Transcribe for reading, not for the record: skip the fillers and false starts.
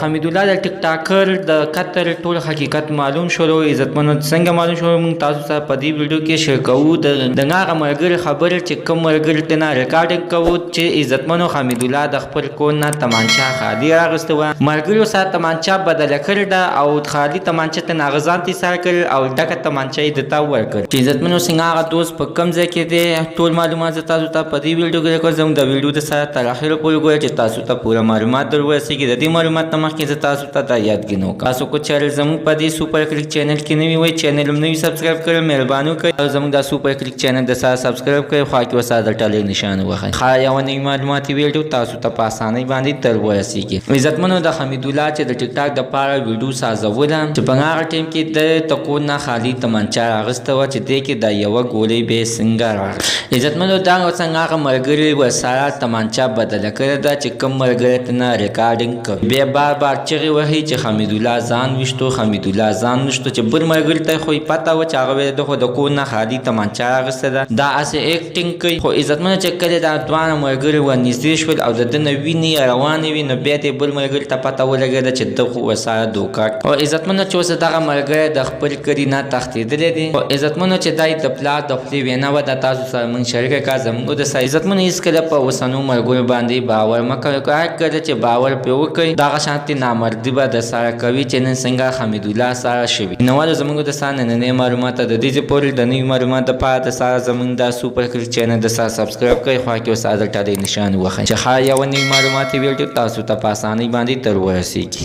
حمید الله د ټیک ټاکر د قطر ټول حقیقت معلوم شو. عزتمنو څنګه معلوم شو موږ تاسو ته په دې ویډیو کې شیر کوو د هغه ملګري خبره چې کوم ملګري ته نه ریکارډینګ کوو چې عزتمنو حمید الله د خپل کور نه تمانچه خالي راغسته و. ملګرو سره تمانچه بدله کړې ده او خالي تمانچه ته ناغزان تیسار کړ او ډکه تمانچه یې دته ورکړ. چې عزتمنو څنګه هغه دوست په کوم ځای کې دی ټول معلومات تاسو ته په دې ویډیو کې کوم د ویډیو د سره تر اخره پورې ګورئ چې تاسو ته پوره معلومات در ورسیږي. د دې معلومات نه مخکې زه تاسو ته دا یادګي نو تاسو کو چینل زموږ په دې سوپر کلیک چینل کې نوی وای چینل هم نوی سبسکرایب کړئ مهرباني وکړئ. زموږ دا سوپر کلیک چینل د سره سبسکرایب کړئ خو کې وساده ټاله نشانه وخی خا یو نوی معلومات ویډیو تاسو ته په اسانۍ باندې تر ورسیږي. عزتمنو د حمید الله چې د ټیک ټاک د پاره ویډیو سازوله چې په هغه ټیم کې د تکو نه خالي تمانچه راغسته و چې دې کې د یو ګولې به څنګه راغله. عزتمنو دا څنګه هغه ملګري ورسره تمانچه بدله کړې ده چې کوم ملګري ته نه ریکارډینګ کوي بیا بار چغې وهي چې حمید الله ځان وشتو حمید الله ځان نشته چې بل ملګري ته خو پته و چې هغه د خو د کور نه خالي تمانچه راغسته ده دا اسې اکټینګ کوي. خو عزتمنو چې کله دا دوانه ملګري ورنږدې شول او د ده نه وینې روانې وي نو بیا دې بل ملګري ته پته ولګېده چې ده خو ورسره دوکه. او عزتمنو چې اوس دغه ملګری د خپل کلي نه تښتېدلی دی. خو عزتمنو چې دا د پلار د خولې وینا وه دا تاسو سره موږ شریکه کړه زموږ د سره. عزتمنو هېڅکله په اوسنو ملګرو باندې باور مه کوئ. هر کله چې باور پرې وکړئ دغه شانتې نامردي به د سره کوي چې نن څنګه حمید الله سره شوي. نو ولې زموږ د سره نننۍ معلومات د دې پورې د نوي معلومات دپاره د سره زموږ دا سوپر کلیک چینل د سره سبسکرایب کړئ خوا کې وساده ټاله نشان وښایئ چې ښه یوه نوي معلوماتي ویډیو تاسو ته په اسانۍ باندې تر ورسیږي.